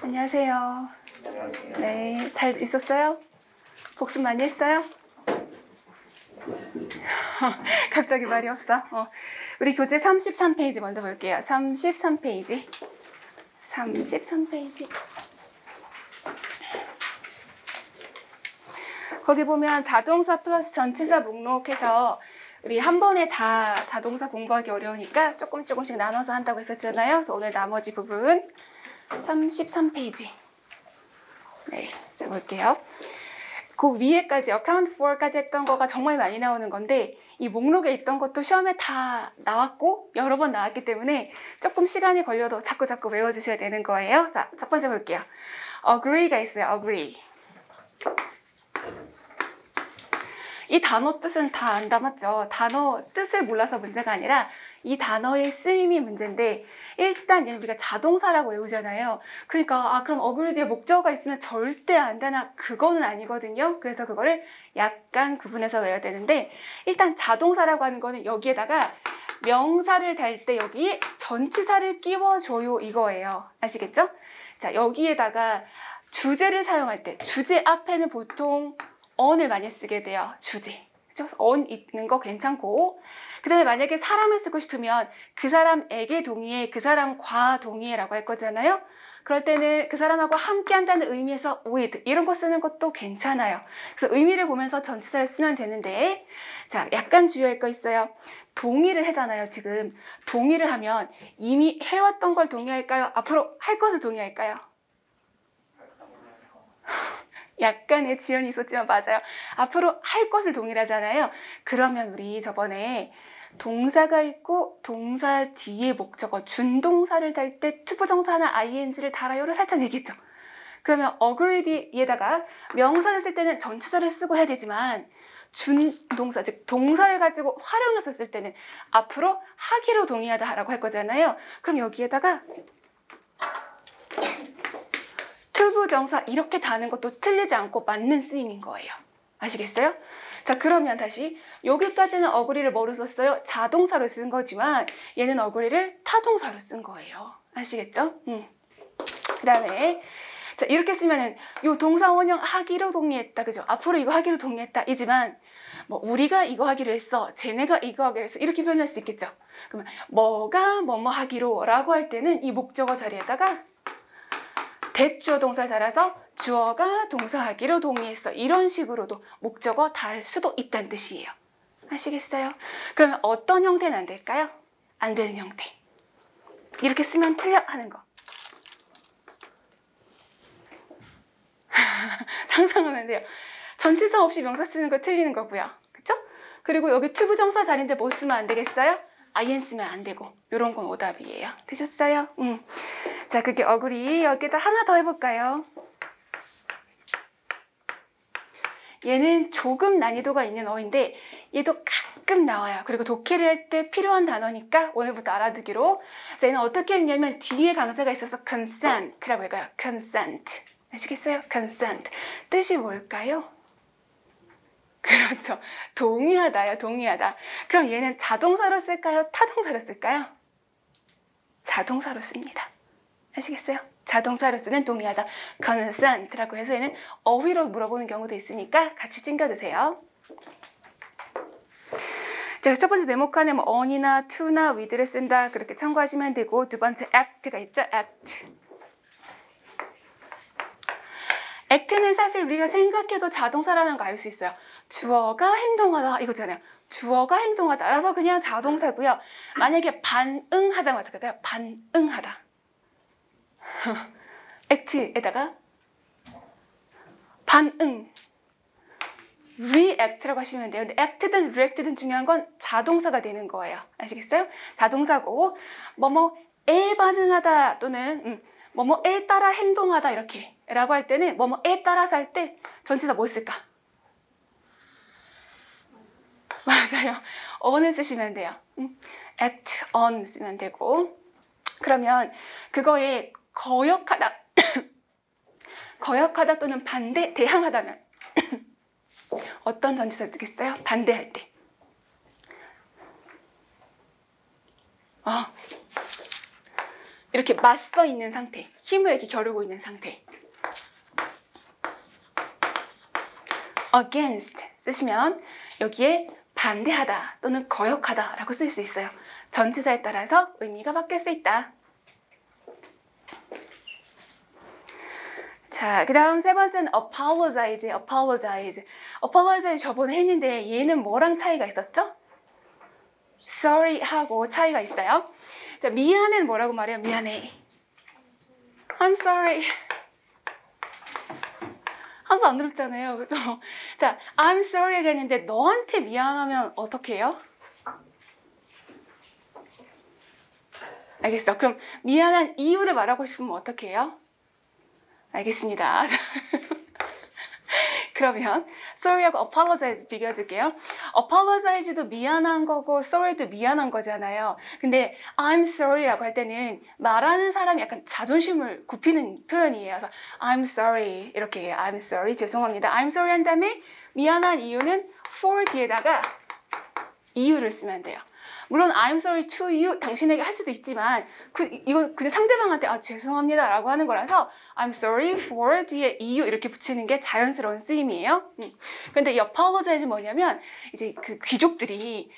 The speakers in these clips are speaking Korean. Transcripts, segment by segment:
안녕하세요. 안녕하세요. 네, 잘 있었어요? 복습 많이 했어요? 갑자기 말이 없어. 우리 교재 33페이지 먼저 볼게요. 33페이지. 33페이지. 거기 보면 자동사 플러스 전치사 목록해서 우리 한 번에 다 자동사 공부하기 어려우니까 조금씩 나눠서 한다고 했었잖아요. 그래서 오늘 나머지 부분 33페이지. 네, 자 볼게요. 그 위에까지 account for까지 했던 거가 정말 많이 나오는 건데 이 목록에 있던 것도 시험에 다 나왔고 여러 번 나왔기 때문에 조금 시간이 걸려도 자꾸 외워주셔야 되는 거예요. 자, 첫 번째 볼게요. agree가 있어요. agree. 이 단어 뜻은 다 안다 맞죠? 단어 뜻을 몰라서 문제가 아니라 이 단어의 쓰임이 문제인데 일단 얘는 우리가 자동사라고 외우잖아요. 그러니까 그럼 agree 뒤에 목적어가 있으면 절대 안 되나? 그거는 아니거든요. 그래서 그거를 약간 구분해서 외워야 되는데 일단 자동사라고 하는 거는 여기에다가 명사를 달 때 여기에 전치사를 끼워줘요 이거예요. 아시겠죠? 자, 여기에다가 주제를 사용할 때 주제 앞에는 보통 on을 많이 쓰게 돼요. 주제. 그죠? on 있는 거 괜찮고 그 다음에 만약에 사람을 쓰고 싶으면 그 사람에게 동의해, 그 사람과 동의해라고 할 거잖아요. 그럴 때는 그 사람하고 함께 한다는 의미에서 with 이런 거 쓰는 것도 괜찮아요. 그래서 의미를 보면서 전치사를 쓰면 되는데 자, 약간 주의할 거 있어요. 동의를 하잖아요. 지금 동의를 하면 이미 해왔던 걸 동의할까요? 앞으로 할 것을 동의할까요? 약간의 지연이 있었지만 맞아요. 앞으로 할 것을 동일하잖아요. 그러면 우리 저번에 동사가 있고 동사 뒤에 목적어 준동사를 달 때 투부정사나 ing를 달아요를 살짝 얘기했죠. 그러면 agree 뒤에다가 명사를 쓸 때는 전치사를 쓰고 해야 되지만 준동사 즉 동사를 가지고 활용해서 쓸 때는 앞으로 하기로 동의하다라고 할 거잖아요. 그럼 여기에다가 투부정사 이렇게 다는 것도 틀리지 않고 맞는 쓰임인 거예요. 아시겠어요? 자, 그러면 다시 여기까지는 agree를 뭐로 썼어요? 자동사로 쓴 거지만 얘는 agree를 타동사로 쓴 거예요. 아시겠죠? 그 다음에 자, 이렇게 쓰면은 요 동사 원형 하기로 동의했다. 그죠? 앞으로 이거 하기로 동의했다. 이지만 뭐 우리가 이거 하기로 했어. 쟤네가 이거 하기로 했어. 이렇게 표현할 수 있겠죠? 그러면 뭐가 뭐뭐 하기로 라고 할 때는 이 목적어 자리에다가 대주어 동사를 달아서 주어가 동사하기로 동의했어. 이런 식으로도 목적어 달 수도 있다는 뜻이에요. 아시겠어요? 그러면 어떤 형태는 안 될까요? 안 되는 형태. 이렇게 쓰면 틀려 하는 거. 상상하면 돼요. 전치사 없이 명사 쓰는 거 틀리는 거고요. 그쵸? 그리고 여기 투부정사 자리인데 뭐 쓰면 안 되겠어요? in 쓰면 안 되고 이런 건 오답이에요. 되셨어요? 자, 그게 agree. 여기다 하나 더 해볼까요? 얘는 조금 난이도가 있는 어인데 얘도 가끔 나와요. 그리고 독해를 할 때 필요한 단어니까 오늘부터 알아두기로. 자, 얘는 어떻게 했냐면 뒤에 강세가 있어서 consent라고 할까요? consent. 아시겠어요? consent. 뜻이 뭘까요? 그렇죠. 동의하다요. 동의하다. 그럼 얘는 자동사로 쓸까요? 타동사로 쓸까요? 자동사로 씁니다. 아시겠어요? 자동사로 쓰는 동의하다. consent라고 해서 얘는 어휘로 물어보는 경우도 있으니까 같이 챙겨두세요. 자, 첫 번째 네모칸에 뭐 on이나 to나 with를 쓴다 그렇게 참고하시면 되고 두 번째 act가 있죠. act는 사실 우리가 생각해도 자동사라는 거 알 수 있어요. 주어가 행동하다 이거잖아요. 주어가 행동하다. 따라서 그냥 자동사고요. 만약에 반응하다 어떻게 할까요? 반응하다. act에다가 반응 react라고 하시면 돼요. 근데 act든 react든 중요한 건 자동사가 되는 거예요. 아시겠어요? 자동사고 뭐뭐에 반응하다 또는 뭐뭐에 따라 행동하다 이렇게 라고 할 때는 뭐뭐에 따라서 할 때 전치사 뭐 쓸까? 맞아요. on을 쓰시면 돼요. act on 쓰면 되고 그러면 그거에 거역하다 거역하다 또는 반대, 대항하다면 어떤 전치사 쓰겠어요? 반대할 때. 이렇게 맞서 있는 상태, 힘을 이렇게 겨루고 있는 상태. against 쓰시면 여기에 반대하다 또는 거역하다 라고 쓸 수 있어요. 전치사에 따라서 의미가 바뀔 수 있다. 자, 그 다음 세 번째는 apologize. apologize 저번에 했는데 얘는 뭐랑 차이가 있었죠? sorry 하고 차이가 있어요. 자, 미안해는 뭐라고 말해요? 미안해. I'm sorry. 하나도 안 들었잖아요. 그죠? 자, I'm sorry가 있는데 너한테 미안하면 어떻게 해요? 알겠어. 그럼 미안한 이유를 말하고 싶으면 어떻게 해요? 알겠습니다. 그러면 sorry하고 apologize 비교해줄게요. apologize도 미안한 거고 sorry도 미안한 거잖아요. 근데 I'm sorry라고 할 때는 말하는 사람이 약간 자존심을 굽히는 표현이에요. 그래서 I'm sorry 이렇게 해요. I'm sorry 죄송합니다. I'm sorry 한 다음에 미안한 이유는 for 뒤에다가 이유를 쓰면 돼요. 물론 I'm sorry to you 당신에게 할 수도 있지만 이거 그냥 상대방한테 아 죄송합니다 라고 하는 거라서 I'm sorry for 뒤에 you 이렇게 붙이는 게 자연스러운 쓰임이에요. 그런데 이 apologize 뭐냐면 이제 그 귀족들이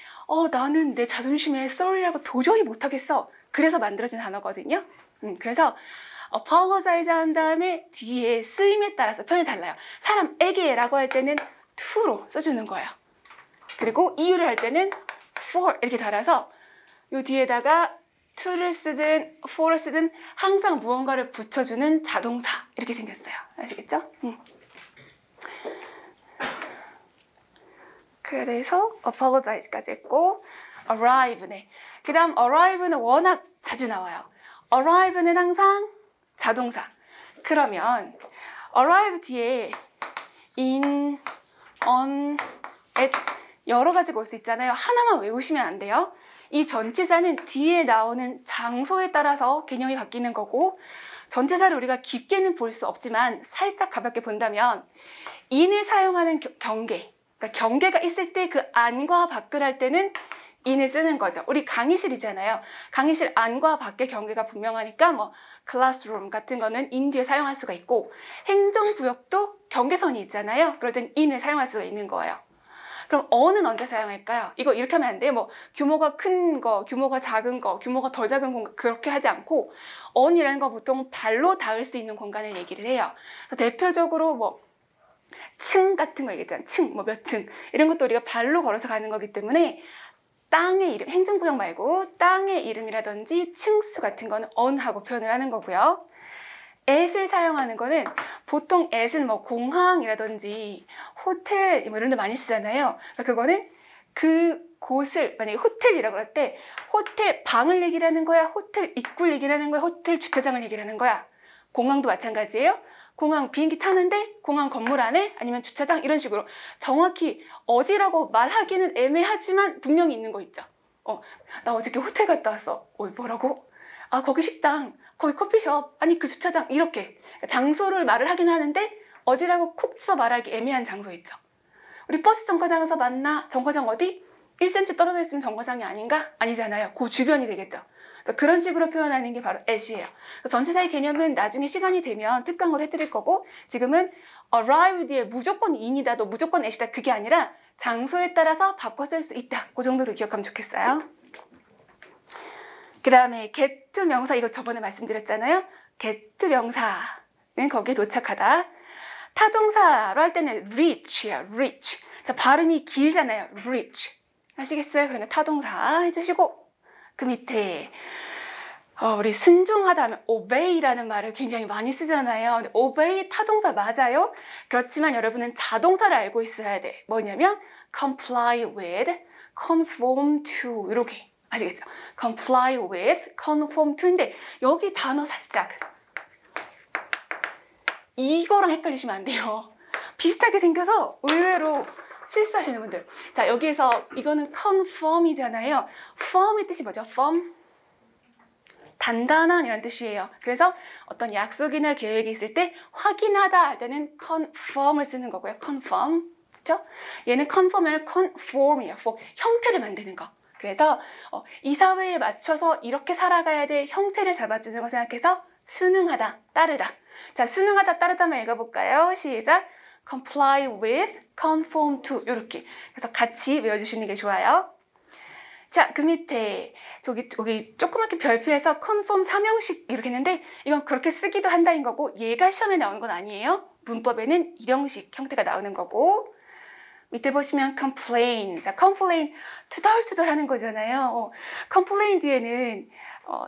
나는 내 자존심에 sorry라고 도저히 못하겠어 그래서 만들어진 단어거든요. 그래서 apologize 한 다음에 뒤에 쓰임에 따라서 표현이 달라요. 사람에게 라고 할 때는 to로 써주는 거예요. 그리고 이유를 할 때는 for 이렇게 달아서 요 뒤에다가 to를 쓰든 for를 쓰든 항상 무언가를 붙여주는 자동사 이렇게 생겼어요. 아시겠죠? 그래서 apologize까지 했고 arrive네. 그 다음 arrive는 워낙 자주 나와요. arrive는 항상 자동사. 그러면 arrive 뒤에 in, on, at 여러 가지가 올 수 있잖아요. 하나만 외우시면 안 돼요. 이 전치사는 뒤에 나오는 장소에 따라서 개념이 바뀌는 거고 전치사를 우리가 깊게는 볼 수 없지만 살짝 가볍게 본다면 in을 사용하는 경계, 그러니까 경계가 있을 때 그 안과 밖을 할 때는 in을 쓰는 거죠. 우리 강의실이잖아요. 강의실 안과 밖의 경계가 분명하니까 뭐 classroom 같은 거는 in 뒤에 사용할 수가 있고 행정구역도 경계선이 있잖아요. 그럴 땐 in을 사용할 수가 있는 거예요. 그럼 on은 언제 사용할까요? 이거 이렇게 하면 안 돼요. 뭐 규모가 큰 거, 규모가 작은 거, 규모가 더 작은 공간 그렇게 하지 않고 on이라는 거 보통 발로 닿을 수 있는 공간을 얘기를 해요. 그래서 대표적으로 뭐 층 같은 거 얘기했잖아요. 층, 뭐 몇 층 이런 것도 우리가 발로 걸어서 가는 거기 때문에 땅의 이름, 행정구역 말고 땅의 이름이라든지 층수 같은 거는 on하고 표현을 하는 거고요. at을 사용하는 거는 보통 at은 뭐 공항이라든지 호텔 뭐 이런 데 많이 쓰잖아요. 그거는 그 곳을 만약에 호텔이라고 할 때 호텔 방을 얘기를 하는 거야, 호텔 입구를 얘기를 하는 거야, 호텔 주차장을 얘기를 하는 거야. 공항도 마찬가지예요. 공항 비행기 타는데 공항 건물 안에 아니면 주차장 이런 식으로 정확히 어디라고 말하기는 애매하지만 분명히 있는 거 있죠. 나 어저께 호텔 갔다 왔어. 뭐라고? 아 거기 식당, 거기 커피숍, 아니 그 주차장 이렇게 장소를 말을 하긴 하는데 어디라고 콕 집어 말하기 애매한 장소 있죠. 우리 버스 정거장에서 만나. 정거장 어디? 1cm 떨어져 있으면 정거장이 아닌가? 아니잖아요. 그 주변이 되겠죠. 그런 식으로 표현하는 게 바로 at이에요. 전치사의 개념은 나중에 시간이 되면 특강으로 해드릴 거고 지금은 arrive 뒤에 무조건 in이다, 너 무조건 at이다 그게 아니라 장소에 따라서 바꿔 쓸 수 있다. 그 정도로 기억하면 좋겠어요. 그 다음에 get to 명사 이거 저번에 말씀드렸잖아요. get to 명사는 거기에 도착하다. 타동사로 할 때는 reach야, reach. 자, 발음이 길잖아요. reach. 아시겠어요? 그러니까 타동사 해주시고 그 밑에 우리 순종하다 하면 obey라는 말을 굉장히 많이 쓰잖아요. 근데 obey 타동사 맞아요. 그렇지만 여러분은 자동사를 알고 있어야 돼. 뭐냐면 comply with, conform to 이렇게 아시겠죠? comply with, conform to인데 여기 단어 살짝 이거랑 헷갈리시면 안 돼요. 비슷하게 생겨서 의외로 실수하시는 분들. 자, 여기에서 이거는 conform이잖아요. firm의 뜻이 뭐죠? firm? 단단한 이런 뜻이에요. 그래서 어떤 약속이나 계획이 있을 때 확인하다 할 때는 confirm을 쓰는 거고요. confirm. 그렇죠? 얘는 confirm이 아니라 conform이에요. 형태를 만드는 거. 그래서 이 사회에 맞춰서 이렇게 살아가야 될 형태를 잡아주는 거 생각해서 순응하다, 따르다. 자, 순응하다, 따르다 한번 읽어볼까요? 시작. comply with, conform to 이렇게. 그래서 같이 외워주시는 게 좋아요. 자, 그 밑에 저기 조그맣게 별표에서 conform 삼형식 이렇게 했는데 이건 그렇게 쓰기도 한다는 거고 얘가 시험에 나오는 건 아니에요. 문법에는 일형식 형태가 나오는 거고 밑에 보시면 complain. 자, complain 투덜투덜 하는 거잖아요. complain 뒤에는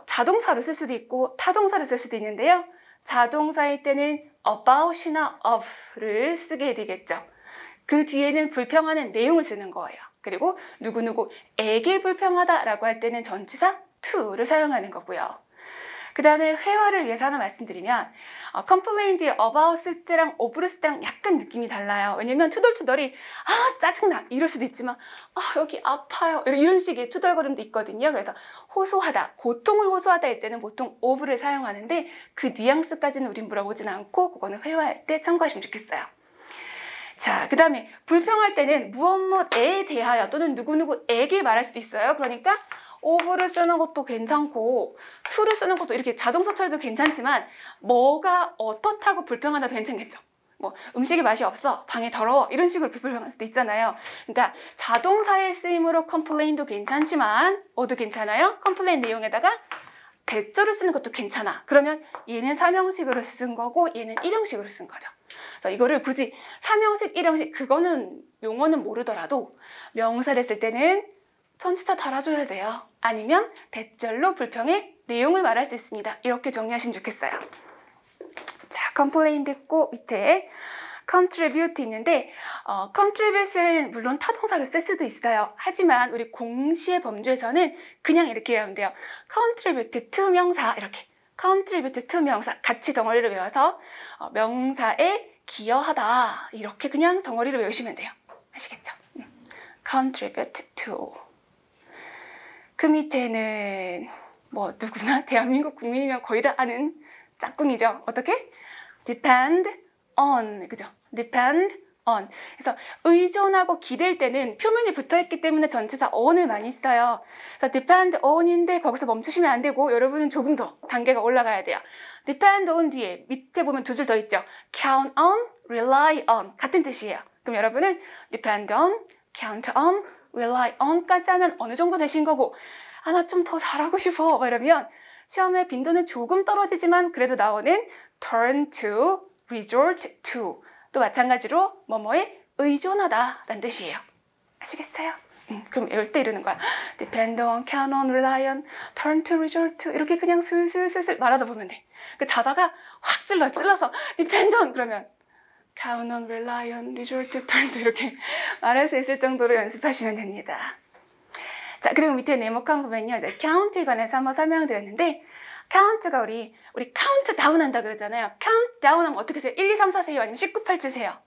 자동사로 쓸 수도 있고 타동사로 쓸 수도 있는데요. 자동사일 때는 about이나 of를 쓰게 되겠죠. 그 뒤에는 불평하는 내용을 쓰는 거예요. 그리고 누구누구에게 불평하다라고 할 때는 전치사 to를 사용하는 거고요. 그 다음에 회화를 위해서 하나 말씀드리면 complain 뒤에 about 쓸 때랑 of를 쓸 때랑 약간 느낌이 달라요. 왜냐면 투덜투덜이 짜증나 이럴 수도 있지만 여기 아파요 이런 식의 투덜거림도 있거든요. 그래서 호소하다, 고통을 호소하다 할 때는 보통 of를 사용하는데 그 뉘앙스까지는 우린 물어보진 않고 그거는 회화할 때 참고하시면 좋겠어요. 자, 그 다음에 불평할 때는 무엇에 대하여 또는 누구누구에게 말할 수도 있어요. 그러니까 of를 쓰는 것도 괜찮고 to를 쓰는 것도 이렇게 자동사 처리도 괜찮지만 뭐가 어떻다고 불평하다도 괜찮겠죠. 뭐 음식이 맛이 없어, 방에 더러워 이런 식으로 불평할 수도 있잖아요. 그러니까 자동사의 쓰임으로 complain도 괜찮지만 어도 괜찮아요. complain 내용에다가 대절을 쓰는 것도 괜찮아. 그러면 얘는 삼형식으로 쓴 거고 얘는 일형식으로 쓴 거죠. 그래서 이거를 굳이 삼형식, 일형식 그거는 용어는 모르더라도 명사를 쓸 때는 전치사 달아줘야 돼요. 아니면 대절로 불평의 내용을 말할 수 있습니다. 이렇게 정리하시면 좋겠어요. 자, complain 됐고 밑에 contribute 있는데 contribute은 물론 타동사로 쓸 수도 있어요. 하지만 우리 공시의 범주에서는 그냥 이렇게 하면 돼요. contribute to 명사 이렇게 contribute to 명사 같이 덩어리를 외워서 명사에 기여하다 이렇게 그냥 덩어리를 외우시면 돼요. 아시겠죠? contribute to 그 밑에는 뭐 누구나 대한민국 국민이면 거의 다 아는 짝꿍이죠. 어떻게? depend on, 그죠? depend on. 그래서 의존하고 기댈 때는 표면이 붙어있기 때문에 전치사 on을 많이 써요. 그래서 depend on인데 거기서 멈추시면 안 되고 여러분은 조금 더 단계가 올라가야 돼요. depend on 뒤에 밑에 보면 두 줄 더 있죠. count on, rely on 같은 뜻이에요. 그럼 여러분은 depend on, count on, rely on까지 하면 어느 정도 되신 거고 나 좀 더 잘하고 싶어 이러면 시험의 빈도는 조금 떨어지지만 그래도 나오는 turn to, resort to 또 마찬가지로 뭐뭐에 의존하다 라는 뜻이에요. 아시겠어요? 그럼 이럴 때 이러는 거야. depend on, count on, rely on, turn to, resort to 이렇게 그냥 슬슬슬슬 말하다 보면 돼. 그 자다가 확 찔러서 depend on 그러면 count on, rely on, resort to, turn to 이렇게 말할 수 있을 정도로 연습하시면 됩니다. 자, 그리고 밑에 네모칸 보면요. 이제 count에 관해서 한번 설명드렸는데 count가 우리 count down 한다 그러잖아요. count down 하면 어떻게 세요? 1, 2, 3, 4 세요? 아니면 19, 8지 세요?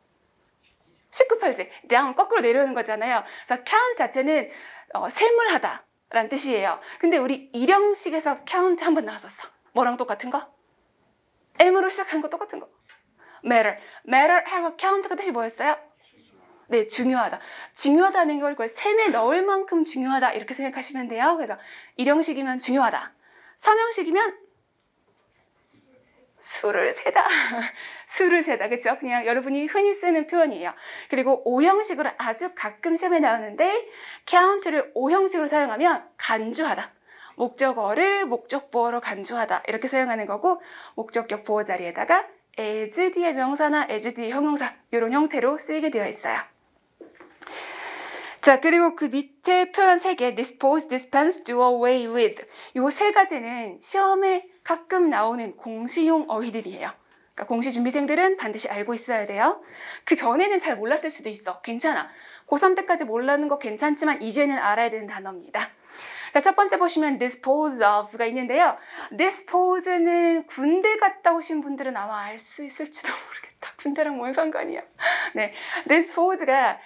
19, 8지. down 거꾸로 내려오는 거잖아요. 그래서 count 자체는 셈을 하다 라는 뜻이에요. 근데 우리 일형식에서 count 한번 나왔었어. 뭐랑 똑같은 거? M으로 시작하는 거 똑같은 거. matter. matter하고 count가 뜻이 뭐였어요? 네, 중요하다. 중요하다는 걸 그걸 셈에 넣을 만큼 중요하다 이렇게 생각하시면 돼요. 그래서 일형식이면 중요하다. 삼형식이면 수를 세다. 수를 세다. 그렇죠? 그냥 여러분이 흔히 쓰는 표현이에요. 그리고 오형식으로 아주 가끔 시험에 나오는데 count를 오형식으로 사용하면 간주하다. 목적어를 목적보어로 간주하다. 이렇게 사용하는 거고 목적격 보어 자리에다가 as 뒤에 명사나 as 뒤에 형용사 이런 형태로 쓰이게 되어 있어요. 자, 그리고 그 밑에 표현 3개 dispose, dispense, do away with 요 3가지는 시험에 가끔 나오는 공시용 어휘들이에요. 그러니까 공시준비생들은 반드시 알고 있어야 돼요. 그 전에는 잘 몰랐을 수도 있어. 괜찮아. 고3 때까지 몰랐는 거 괜찮지만 이제는 알아야 되는 단어입니다. 자, 첫 번째 보시면 dispose of가 있는데요. dispose는 군대 갔다 오신 분들은 아마 알 수 있을지도 모르겠다. 군대랑 뭔 상관이야. 네, dispose가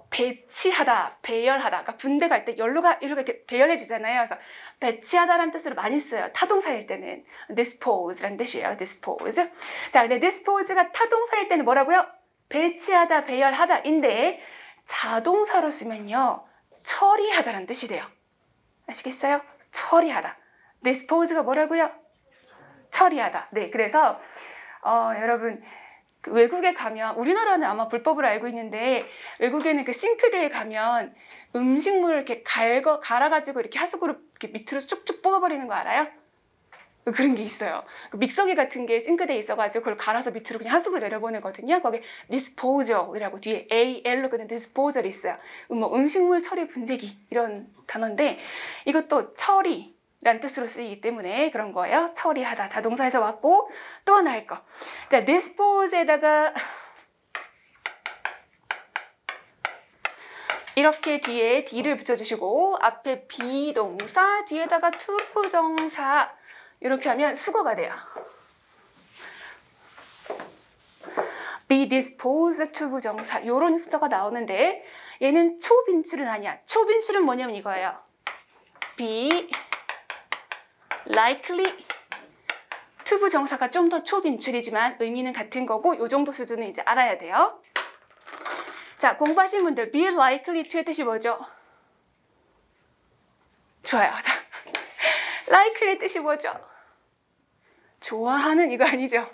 배치하다, 배열하다. 그러니까 군대 갈 때 연료가 이렇게 배열해지잖아요. 그래서 배치하다라는 뜻으로 많이 써요. 타동사일 때는 dispose라는 뜻이에요. dispose. 자, 근데 dispose가 타동사일 때는 뭐라고요? 배치하다, 배열하다인데 자동사로 쓰면요, 처리하다라는 뜻이 돼요. 아시겠어요? 처리하다. dispose가 뭐라고요? 처리하다. 네, 그래서 여러분 그 외국에 가면 우리나라는 아마 불법으로 알고 있는데 외국에는 그 싱크대에 가면 음식물을 이렇게 갈아가지고 이렇게 하수구로 이렇게 밑으로 쭉쭉 뽑아버리는 거 알아요? 그런 게 있어요. 그 믹서기 같은 게 싱크대에 있어가지고 그걸 갈아서 밑으로 그냥 하수구를 내려보내거든요. 거기 disposal이라고 뒤에 AL로 그냥 disposal이 있어요. 뭐 음식물 처리 분쇄기 이런 단어인데 이것도 처리라는 뜻으로 쓰이기 때문에 그런 거예요. 처리하다. 자동사에서 왔고 또 하나 할 거. 자, dispose에다가 이렇게 뒤에 D를 붙여주시고 앞에 비동사 뒤에다가 to 부정사 이렇게 하면 수거가 돼요. be disposed to 부정사 이런 수거가 나오는데 얘는 초빈출은 아니야. 초빈출은 뭐냐면 이거예요. be likely to 부정사가 좀 더 초빈출이지만 의미는 같은 거고 이 정도 수준은 이제 알아야 돼요. 자, 공부하신 분들 be likely to의 뜻이 뭐죠? 좋아요. 자, likely의 뜻이 뭐죠? 좋아하는 이거 아니죠?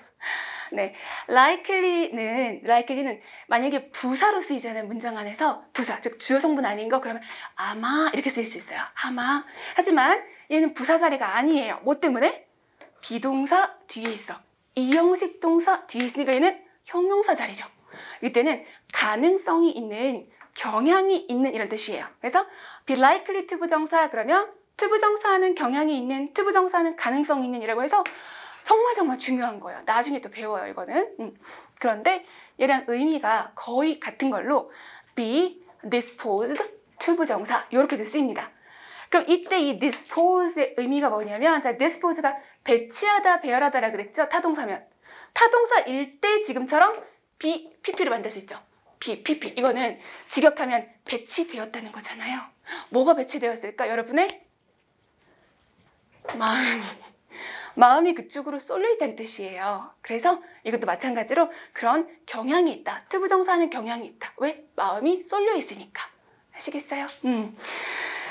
네, likely는 만약에 부사로 쓰이잖아요. 문장 안에서 부사, 즉 주요 성분 아닌 거 그러면 아마 이렇게 쓰일 수 있어요. 아마. 하지만 얘는 부사 자리가 아니에요. 뭐 때문에? 비동사 뒤에 있어. 이형식 동사 뒤에 있으니까 얘는 형용사 자리죠. 이때는 가능성이 있는, 경향이 있는 이런 뜻이에요. 그래서 be likely to 부정사 그러면 to 부정사는 경향이 있는, to 부정사는 가능성이 있는 이라고 해서 정말 중요한 거예요. 나중에 또 배워요, 이거는. 그런데 얘랑 의미가 거의 같은 걸로 be disposed to 부정사 이렇게도 쓰입니다. 그럼 이때 이 dispose의 의미가 뭐냐면 자, dispose가 배치하다, 배열하다라 그랬죠? 타동사면. 타동사일 때 지금처럼 PP를 만들 수 있죠. PP. 이거는 직역하면 배치되었다는 거잖아요. 뭐가 배치되었을까? 여러분의 마음이 그쪽으로 쏠려있다는 뜻이에요. 그래서 이것도 마찬가지로 그런 경향이 있다. 투부정사는 경향이 있다. 왜? 마음이 쏠려있으니까. 아시겠어요?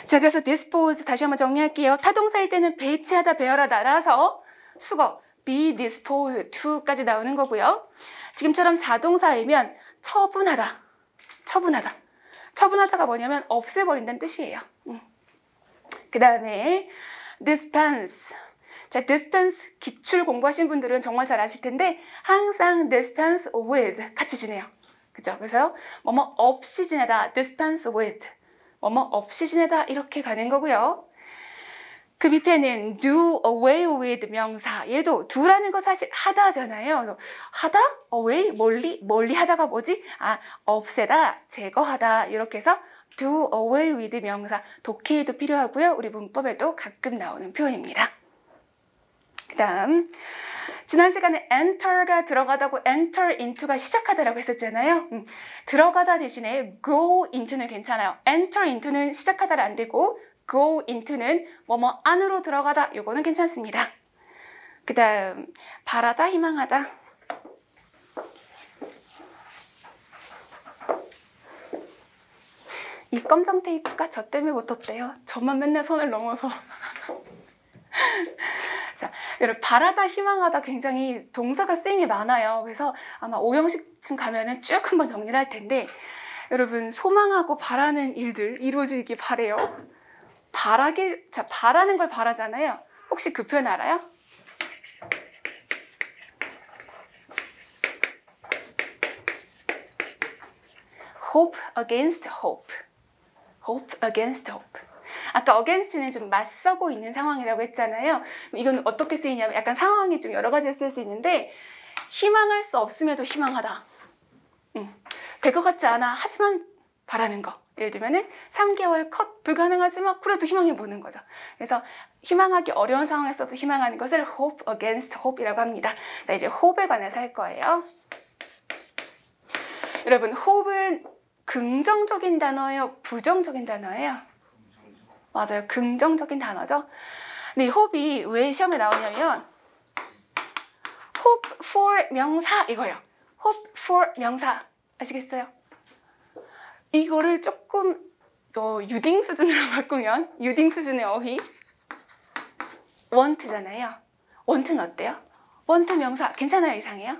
자, 그래서 dispose 다시 한번 정리할게요. 타동사일 때는 배치하다, 배열하다라서 수거 be disposed to까지 나오는 거고요. 지금처럼 자동사이면 처분하다가 뭐냐면 없애버린다는 뜻이에요. 그 다음에 dispense. 자, dispense 기출 공부하신 분들은 정말 잘 아실 텐데 항상 dispense with 같이 지내요. 그죠? 그래서 뭐뭐 없이 지내다 dispense with 뭐뭐 없이 지내다 이렇게 가는 거고요. 그 밑에는 do away with 명사. 얘도 do라는 거 사실 하다잖아요. 하다, away, 멀리 하다가 뭐지? 아, 없애다, 제거하다 이렇게 해서 do away with 명사. 독해에도 필요하고요. 우리 문법에도 가끔 나오는 표현입니다. 그 다음 지난 시간에 enter가 들어가다고 enter into가 시작하다라고 했었잖아요. 들어가다 대신에 go into는 괜찮아요. enter into는 시작하다라 안 되고 go into는 뭐뭐 안으로 들어가다 요거는 괜찮습니다. 그 다음 바라다, 희망하다. 이 검정 테이프가 저 때문에 못 떴대요. 저만 맨날 손을 넘어서. 자, 여러분 바라다, 희망하다 굉장히 동사가 쓰임이 많아요. 그래서 아마 5형식쯤 가면은 쭉 한번 정리를 할 텐데 여러분 소망하고 바라는 일들 이루어지길 바래요. 바라는 걸 바라잖아요. 혹시 그 표현 알아요? hope against hope. hope against hope. 아까 against는 좀 맞서고 있는 상황이라고 했잖아요. 이건 어떻게 쓰이냐면 약간 상황이 좀 여러 가지로 쓸 수 있는데 희망할 수 없음에도 희망하다. 될 것 같지 않아. 하지만 바라는 거. 예를 들면은 3개월 컷 불가능하지만 그래도 희망해 보는 거죠. 그래서 희망하기 어려운 상황에서도 희망하는 것을 hope against hope이라고 합니다. 자, 이제 hope에 관해서 할 거예요. 여러분, hope은 긍정적인 단어예요? 부정적인 단어예요? 맞아요. 긍정적인 단어죠. 근데 이 hope이 왜 시험에 나오냐면 hope for 명사 이거예요. hope for 명사 아시겠어요? 이거를 조금 유딩 수준으로 바꾸면 유딩 수준의 어휘 want잖아요. want는 어때요? want 명사 괜찮아요? 이상해요?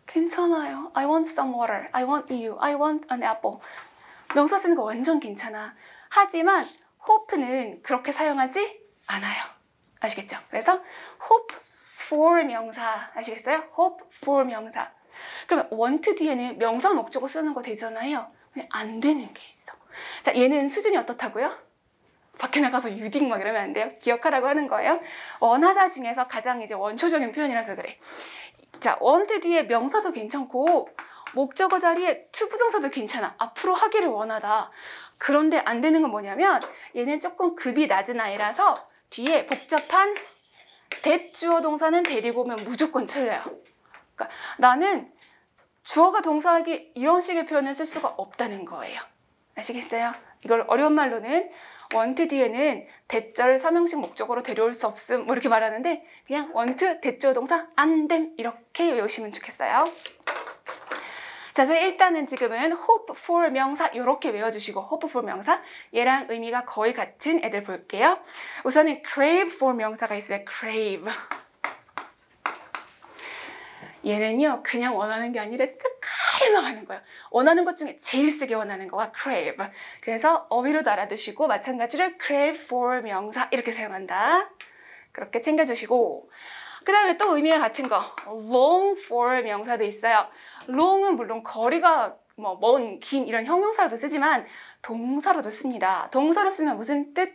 괜찮아요. I want some water. I want you. I want an apple. 명사 쓰는 거 완전 괜찮아. 하지만 hope는 그렇게 사용하지 않아요. 아시겠죠? 그래서 hope for 명사 아시겠어요? hope for 명사. 그러면 want 뒤에는 명사 목적어 쓰는 거 되잖아요. 근데 안 되는 게 있어. 자, 얘는 수준이 어떻다고요? 밖에 나가서 유딩 막 이러면 안 돼요. 기억하라고 하는 거예요. 원하다 중에서 가장 이제 원초적인 표현이라서 그래. 자, want 뒤에 명사도 괜찮고 목적어 자리에 to 부정사도 괜찮아. 앞으로 하기를 원하다. 그런데 안 되는 건 뭐냐면 얘는 조금 급이 낮은 아이라서 뒤에 복잡한 that 주어 동사는 데리고 오면 무조건 틀려요. 그러니까 나는 주어가 동사하기 이런 식의 표현을 쓸 수가 없다는 거예요. 아시겠어요? 이걸 어려운 말로는 want 뒤에는 대절 삼형식 목적어로 데려올 수 없음 뭐 이렇게 말하는데 그냥 want 대주어 동사 안 됨 이렇게 외우시면 좋겠어요. 자, 그래서 일단은 지금은 hope for 명사 이렇게 외워주시고 hope for 명사 얘랑 의미가 거의 같은 애들 볼게요. 우선은 crave for 명사가 있어요. crave. 얘는요 그냥 원하는 게 아니라 진짜 갈망하는 거예요. 원하는 것 중에 제일 세게 원하는 거가 crave. 그래서 어휘로도 알아두시고 마찬가지로 crave for 명사 이렇게 사용한다. 그렇게 챙겨주시고 그 다음에 또 의미가 같은 거 long for 명사도 있어요. long은 물론 거리가 먼, 긴 이런 형용사로도 쓰지만 동사로도 씁니다. 동사로 쓰면 무슨 뜻?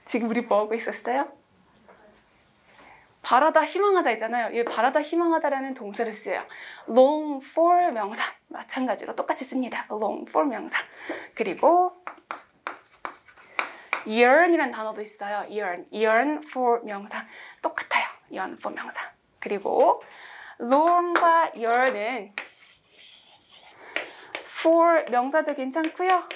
지금 우리 뭐 하고 있었어요? 바라다, 희망하다 있잖아요. 이 바라다, 희망하다라는 동사를 써요. long for 명사 마찬가지로 똑같이 씁니다. long for 명사. 그리고 yearn이라는 단어도 있어요. yearn for 명사 똑같아요. yearn for 명사. 그리고 long과 yearn은 for 명사도 괜찮고요.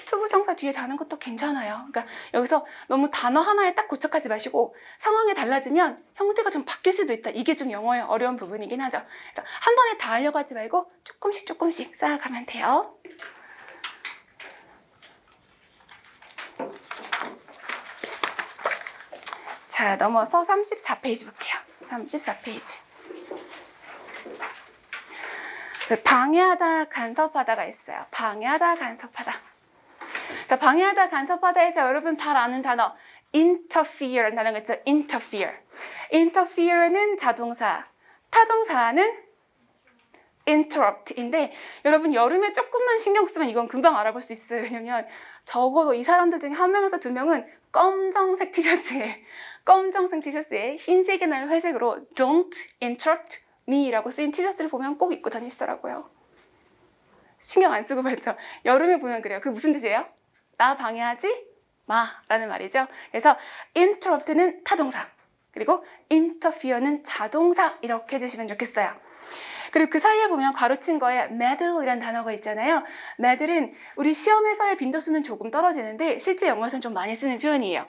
to 부정사 뒤에 다는 것도 괜찮아요. 그러니까 여기서 너무 단어 하나에 딱 고착하지 마시고 상황이 달라지면 형태가 좀 바뀔 수도 있다. 이게 좀 영어의 어려운 부분이긴 하죠. 그래서 한 번에 다 하려고 하지 말고 조금씩 쌓아가면 돼요. 자, 넘어서 34페이지 볼게요. 34페이지. 방해하다, 간섭하다가 있어요. 방해하다, 간섭하다. 자, 방해하다, 간섭하다에서 여러분 잘 아는 단어 interfere라는 단어가 있죠. interfere는 자동사, 타동사는 interrupt인데 여러분 여름에 조금만 신경 쓰면 이건 금방 알아볼 수 있어요. 왜냐면 적어도 이 사람들 중에 한 명에서 두 명은 검정색 티셔츠에 흰색이나 회색으로 Don't interrupt me 라고 쓰인 티셔츠를 보면 꼭 입고 다니시더라고요. 신경 안 쓰고 봤죠? 여름에 보면 그래요. 그게 무슨 뜻이에요? 나 방해하지 마 라는 말이죠. 그래서 interrupt는 타동사, 그리고 interfere는 자동사 이렇게 해주시면 좋겠어요. 그리고 그 사이에 보면 가로친 거에 meddle이라는 단어가 있잖아요. meddle은 우리 시험에서의 빈도수는 조금 떨어지는데 실제 영어에서는 좀 많이 쓰는 표현이에요.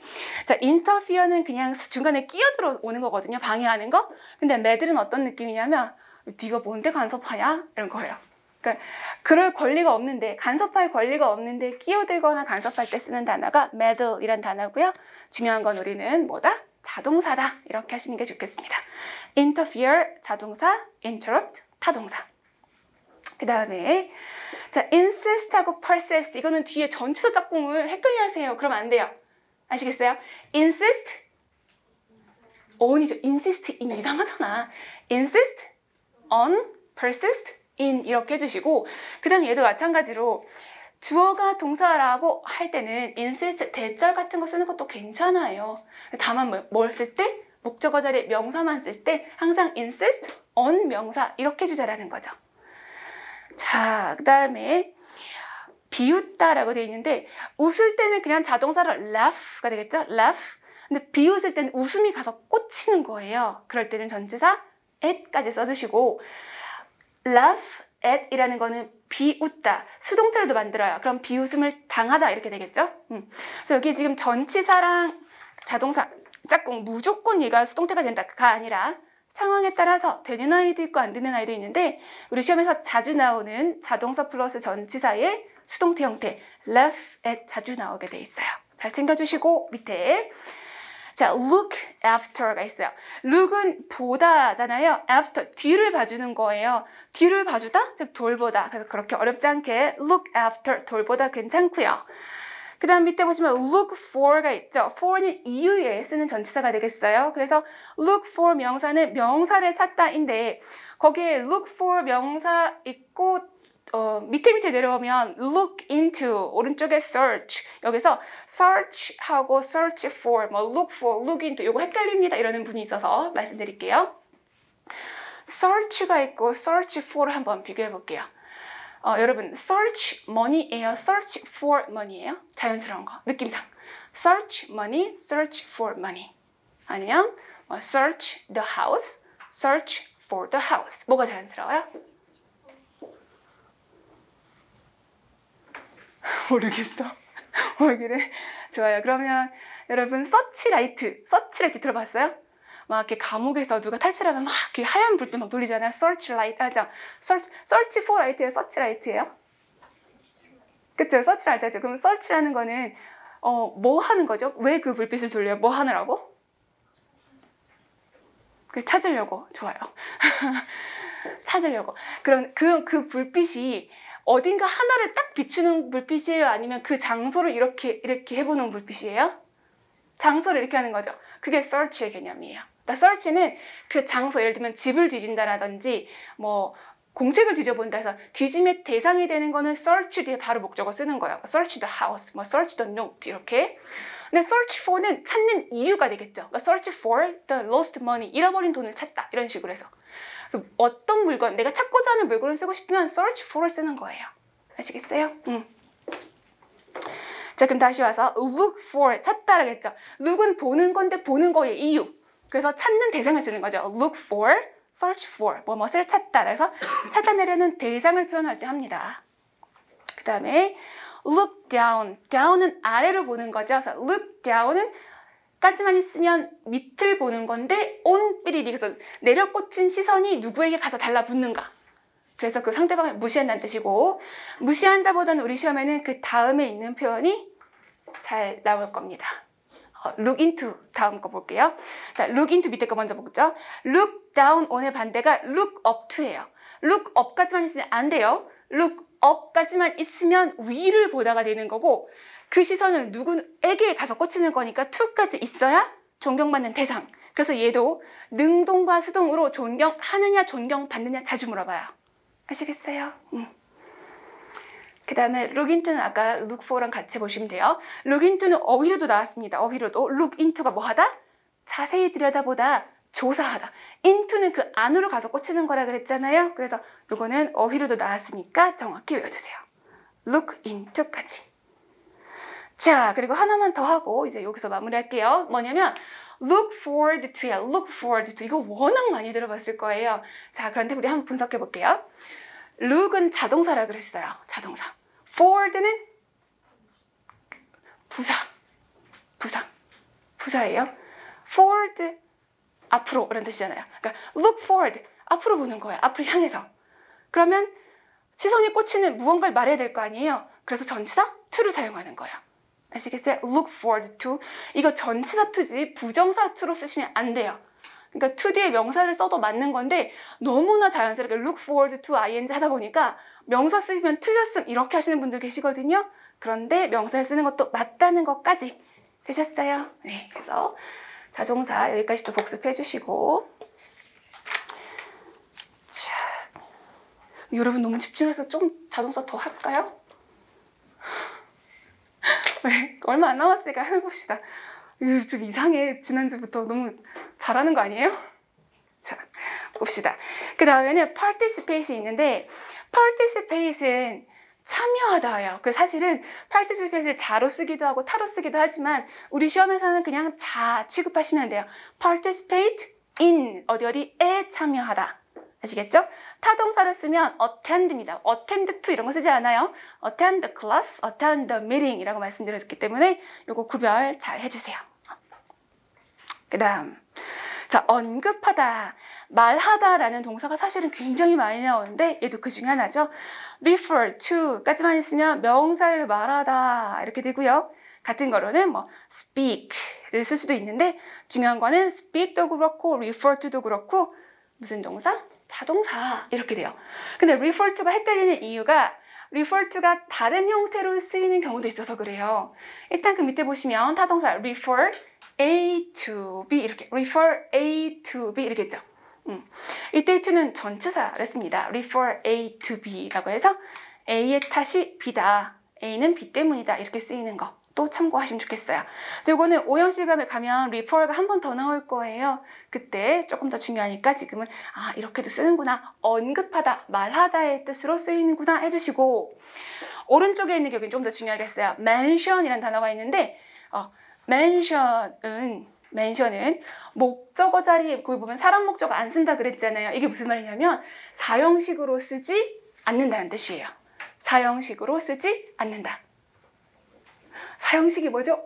자, interfere는 그냥 중간에 끼어들어 오는 거거든요. 방해하는 거. 근데 meddle은 어떤 느낌이냐면 네가 뭔데 간섭하냐? 이런 거예요. 그러니까 그럴 권리가 없는데, 간섭할 권리가 없는데 끼어들거나 간섭할 때 쓰는 단어가 meddle이란 단어고요. 중요한 건 우리는 뭐다? 자동사다. 이렇게 하시는 게 좋겠습니다. interfere 자동사, interrupt 타동사. 그 다음에 자, insist하고 persist 이거는 뒤에 전치사 짝꿍을 헷갈려 하세요. 그러면 안 돼요. 아시겠어요? insist on이죠. insist in 이상하잖아. insist on, persist in 이렇게 해주시고 그 다음에 얘도 마찬가지로 주어가 동사라고 할 때는 insist 대절 같은 거 쓰는 것도 괜찮아요. 다만 뭘 쓸 때? 목적어 자리에 명사만 쓸 때 항상 insist on 명사 이렇게 해주자라는 거죠. 자, 그 다음에 비웃다라고 되어 있는데 웃을 때는 그냥 자동사로 laugh가 되겠죠? laugh. 근데 비웃을 때는 웃음이 가서 꽂히는 거예요. 그럴 때는 전치사 at까지 써주시고 laugh at 이라는 거는 비웃다. 수동태로도 만들어요. 그럼 비웃음을 당하다 이렇게 되겠죠? 그래서 여기 지금 전치사랑 자동사 짝꿍 무조건 얘가 수동태가 된다가 아니라 상황에 따라서 되는 아이도 있고 안 되는 아이도 있는데 우리 시험에서 자주 나오는 자동사 플러스 전치사의 수동태 형태 left at 자주 나오게 돼 있어요. 잘 챙겨주시고 밑에 자, look after가 있어요. look은 보다잖아요. after, 뒤를 봐주는 거예요. 뒤를 봐주다, 즉 돌보다. 그래서 그렇게 어렵지 않게 look after, 돌보다 괜찮고요. 그 다음 밑에 보시면 look for가 있죠. for는 이유에 쓰는 전치사가 되겠어요. 그래서 look for 명사는 명사를 찾다인데 거기에 look for 명사 있고 밑에 내려오면 look into 오른쪽에 search 여기서 search하고 search for 뭐 look for, look into 요거 헷갈립니다 이러는 분이 있어서 말씀드릴게요. search가 있고 search for를 한번 비교해 볼게요. 여러분 search money예요? search for money예요? 자연스러운 거 느낌상 search money, search for money 아니면 search the house, search for the house 뭐가 자연스러워요? 모르겠어. 왜 그래? 좋아요. 그러면 여러분 서치라이트 들어봤어요? 막 이렇게 감옥에서 누가 탈출하면 막 이렇게 하얀 불빛 막 돌리잖아요. 서치라이트 하죠. 서치 포 라이트예요? 서치라이트예요? 그쵸? 서치라이트죠. 그럼 서치라는 거는 뭐 하는 거죠? 왜 그 불빛을 돌려요? 뭐 하느라고? 찾으려고. 좋아요. 찾으려고. 그럼 그 불빛이 어딘가 하나를 딱 비추는 불빛이에요? 아니면 그 장소를 이렇게 해보는 불빛이에요? 장소를 이렇게 하는 거죠. 그게 search의 개념이에요. 그러니까 search는 그 장소, 예를 들면 집을 뒤진다라든지 뭐 공책을 뒤져본다 해서 뒤짐의 대상이 되는 거는 search 뒤에 바로 목적어 쓰는 거예요. search the house, 뭐 search the note 이렇게. 근데 search for는 찾는 이유가 되겠죠. 그러니까 search for the lost money, 잃어버린 돈을 찾다 이런 식으로 해서. 그래서 어떤 물건, 내가 찾고자 하는 물건을 쓰고 싶으면 search for를 쓰는 거예요. 아시겠어요? 자, 그럼 다시 와서 look for, 찾다라고 했죠. look은 보는 건데 보는 거의 이유. 그래서 찾는 대상을 쓰는 거죠. look for, search for, 뭐뭇을 찾다. 그래서 찾아내려는 대상을 표현할 때 합니다. 그 다음에 look down, down은 아래로 보는 거죠. 그래서 look down은 까지만 있으면 밑을 보는 건데 on 삐리리 그래서 내려 꽂힌 시선이 누구에게 가서 달라붙는가. 그래서 그 상대방을 무시한다는 뜻이고 무시한다보다는 우리 시험에는 그 다음에 있는 표현이 잘 나올 겁니다. look into 다음 거 볼게요. 자, look into 밑에 거 먼저 보죠. look down on의 반대가 look up to예요. look up까지만 있으면 안 돼요. look up까지만 있으면 위를 보다가 되는 거고 그 시선을 누구에게 가서 꽂히는 거니까 to까지 있어야 존경받는 대상. 그래서 얘도 능동과 수동으로 존경하느냐 존경받느냐 자주 물어봐요. 아시겠어요? 그 다음에 look into는 아까 look for랑 같이 보시면 돼요. look into는 어휘로도 나왔습니다. 어휘로도 look into가 뭐 하다? 자세히 들여다보다, 조사하다. into는 그 안으로 가서 꽂히는 거라 그랬잖아요. 그래서 요거는 어휘로도 나왔으니까 정확히 외워주세요. look into까지. 자, 그리고 하나만 더 하고 이제 여기서 마무리할게요. 뭐냐면 look forward to야. look forward to. 이거 워낙 많이 들어봤을 거예요. 자, 그런데 우리 한번 분석해 볼게요. look은 자동사라 그랬어요. 자동사. forward는 부사예요. forward 앞으로 이런 뜻이잖아요. 그러니까 look forward 앞으로 보는 거예요. 앞을 향해서. 그러면 시선이 꽂히는 무언가를 말해야 될 거 아니에요. 그래서 전치사 to를 사용하는 거예요. 아시겠어요? look forward to. 이거 전치사 to지 부정사 to로 쓰시면 안 돼요. 그러니까 to 뒤에 명사를 써도 맞는 건데 너무나 자연스럽게 look forward to ing 하다 보니까 명사 쓰시면 틀렸음 이렇게 하시는 분들 계시거든요. 그런데 명사를 쓰는 것도 맞다는 것까지 되셨어요? 네, 그래서 자동사 여기까지 또 복습해 주시고 자, 여러분 너무 집중해서 좀 자동사 더 할까요? 네, 얼마 안 남았으니까 해봅시다. 이거 좀 이상해. 지난주부터 너무 잘하는 거 아니에요? 자, 봅시다. 그 다음에는 participate이 있는데 participate은 참여하다예요. 그 사실은 participate를 자로 쓰기도 하고 타로 쓰기도 하지만 우리 시험에서는 그냥 자 취급하시면 돼요. participate in 어디에 참여하다. 아시겠죠? 타동사를 쓰면 attend입니다. attend to 이런 거 쓰지 않아요. attend the class, attend the meeting 이라고 말씀드렸기 때문에 이거 구별 잘 해주세요. 그 다음 자, 언급하다, 말하다라는 동사가 사실은 굉장히 많이 나오는데 얘도 그 중에 하나죠. refer to까지만 있으면 명사를 말하다 이렇게 되고요. 같은 거로는 뭐 speak를 쓸 수도 있는데 중요한 거는 speak도 그렇고 refer to도 그렇고 무슨 동사? 자동사 이렇게 돼요. 근데 refer to가 헷갈리는 이유가 refer to가 다른 형태로 쓰이는 경우도 있어서 그래요. 일단 그 밑에 보시면 타동사 refer A to B 이렇게 refer A to B 이렇게 했죠. 이때 to는 전치사를 씁니다. refer A to B라고 해서 A의 탓이 B다. A는 B 때문이다. 이렇게 쓰이는 거 또 참고하시면 좋겠어요. 이거는 오형 실감에 가면 refer가 한 번 더 나올 거예요. 그때 조금 더 중요하니까 지금은 아 이렇게도 쓰는구나. 언급하다, 말하다의 뜻으로 쓰이는구나 해주시고 오른쪽에 있는 격이 좀 더 중요하겠어요. mention이라는 단어가 있는데 mention은 목적어 자리에 거기 보면 사람 목적어 안 쓴다 그랬잖아요. 이게 무슨 말이냐면 사형식으로 쓰지 않는다는 뜻이에요. 사형식으로 쓰지 않는다. 사형식이 뭐죠?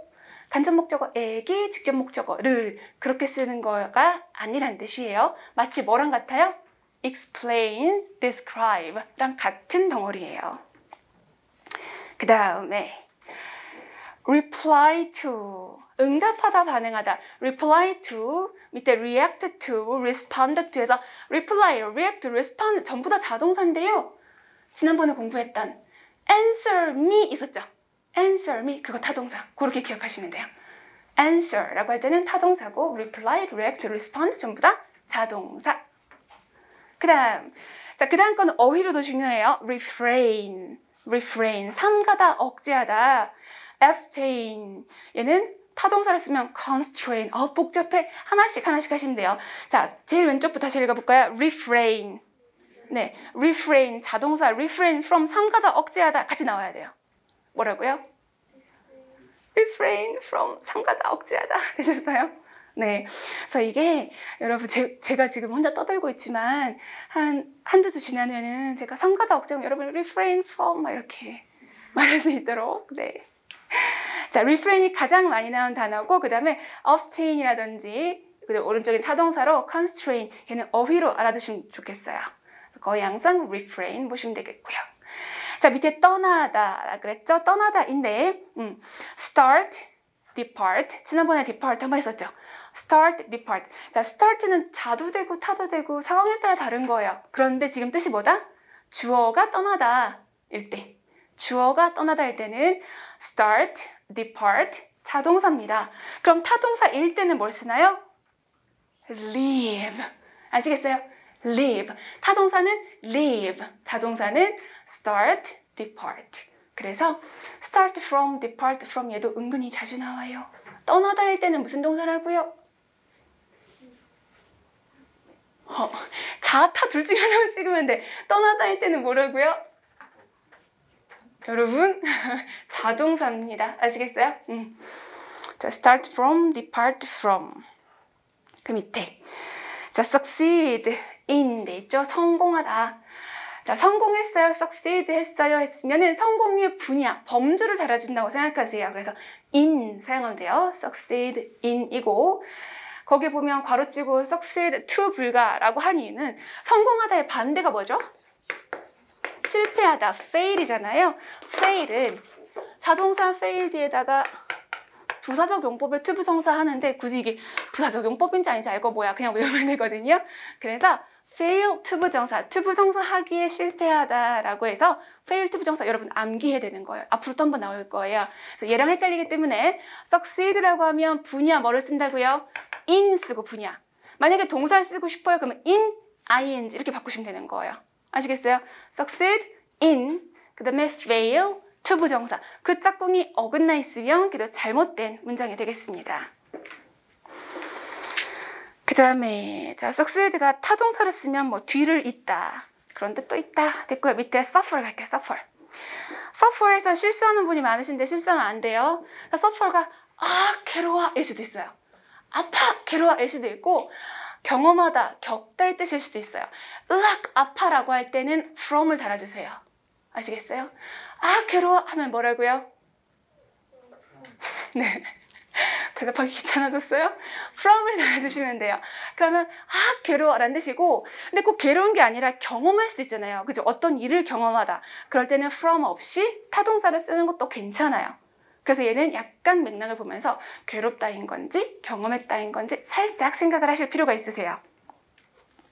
간접 목적어에게 직접 목적어를 그렇게 쓰는 거가 아니란 뜻이에요. 마치 뭐랑 같아요? explain, describe랑 같은 덩어리예요. 그 다음에 reply to, 응답하다, 반응하다. reply to, 밑에 react to, respond to 해서 reply, react, respond 전부 다 자동사인데요. 지난번에 공부했던 answer me 있었죠? answer me, 그거 타동사. 그렇게 기억하시면 돼요. answer라고 할 때는 타동사고 reply, react, respond 전부 다 자동사. 그 다음 거는 어휘로도 중요해요. refrain, 삼가다, 억제하다. abstain, 얘는 타동사를 쓰면 constrain. 복잡해. 하나씩 하시면 돼요. 자, 제일 왼쪽부터 다시 읽어볼까요? refrain. 네, refrain, 자동사, refrain from, 삼가다, 억제하다 같이 나와야 돼요. 뭐라고요? refrain from, 삼가다, 억제하다 되셨어요? 네, 그래서 이게 여러분 제가 지금 혼자 떠들고 있지만 한두 주 지나면은 제가 삼가다, 억제하면 여러분 refrain from 막 이렇게 말할 수 있도록. 네. 자, refrain이 가장 많이 나온 단어고 그 다음에 abstain이라든지 그리고 오른쪽에 타동사로 constrain, 걔는 어휘로 알아두시면 좋겠어요. 그래서 거의 항상 refrain 보시면 되겠고요. 자, 밑에 떠나다 그랬죠? 떠나다인데 start, depart, 지난번에 depart 한번 했었죠? start, depart. 자, start는 자도 되고 타도 되고 상황에 따라 다른 거예요. 그런데 지금 뜻이 뭐다? 주어가 떠나다 일 때, 주어가 떠나다 일 때는 start, depart, 자동사입니다. 그럼 타동사일 때는 뭘 쓰나요? leave. 아시겠어요? leave. 타동사는 leave, 자동사는 start, depart. 그래서 start from, depart from 얘도 은근히 자주 나와요. 떠나다 할 때는 무슨 동사라고요? 자, 타 둘 중에 하나만 찍으면 돼. 떠나다 할 때는 뭐라고요? 여러분, 자동사입니다. 아시겠어요? 자, start from, depart from. 그 밑에. 자, succeed in 돼 있죠? 성공하다. 자, 성공했어요, succeed 했어요 했으면은 성공의 분야, 범주를 달아준다고 생각하세요. 그래서 in 사용하면 돼요. succeed in이고 거기 보면 괄호치고 succeed to 불가라고 한 이유는 성공하다의 반대가 뭐죠? 실패하다, fail이잖아요. fail은 자동사 fail 뒤에다가 부사적 용법에 to 부정사 하는데 굳이 이게 부사적 용법인지 아닌지 알고 뭐야 그냥 외우면 되거든요. 그래서 fail to 부정사, to 부정사 하기에 실패하다라고 해서 fail to 부정사 여러분 암기해야 되는 거예요. 앞으로 또 한 번 나올 거예요. 그래서 얘랑 헷갈리기 때문에 succeed라고 하면 분야 뭐를 쓴다고요? in 쓰고 분야. 만약에 동사를 쓰고 싶어요. 그러면 in, ing 이렇게 바꾸시면 되는 거예요. 아시겠어요? succeed in, 그 다음에 fail to 부정사. 그 짝꿍이 어긋나 있으면 그래도 잘못된 문장이 되겠습니다. 그 다음에 자, succeed가 타동사를 쓰면 뭐 뒤를 잇다 그런 뜻도 있다 됐고요. 밑에 suffer 갈게요. suffer에서 실수하는 분이 많으신데 실수하면 안 돼요. suffer가 괴로워 일 수도 있어요. 아파 괴로워 일 수도 있고 경험하다 겪다의 뜻일 수도 있어요. 아파라고 할 때는 from을 달아주세요. 아시겠어요? 괴로워 하면 뭐라고요? 네. 대답하기 귀찮아졌어요? from을 달아주시면 돼요. 그러면 괴로워라는 뜻이고, 근데 꼭 괴로운 게 아니라 경험할 수도 있잖아요. 그죠? 어떤 일을 경험하다. 그럴 때는 from 없이 타동사를 쓰는 것도 괜찮아요. 그래서 얘는 약간 맥락을 보면서 괴롭다인 건지 경험했다인 건지 살짝 생각을 하실 필요가 있으세요.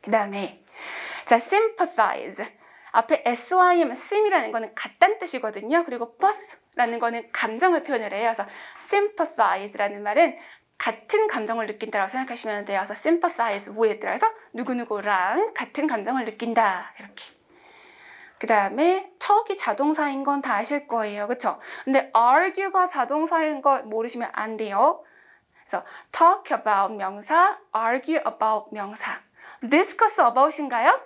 그 다음에 자, sympathize. 앞에 SYM, sym이라는 거는 같다는 뜻이거든요. 그리고 path라는 거는 감정을 표현을 해요. 그래서 sympathize라는 말은 같은 감정을 느낀다라고 생각하시면 돼요. 그래서 sympathize with. 그래서 누구누구랑 같은 감정을 느낀다. 이렇게. 그 다음에 척이 자동사인 건 다 아실 거예요. 그쵸? 근데 argue가 자동사인 걸 모르시면 안 돼요. 그래서 talk about 명사, argue about 명사. discuss about인가요?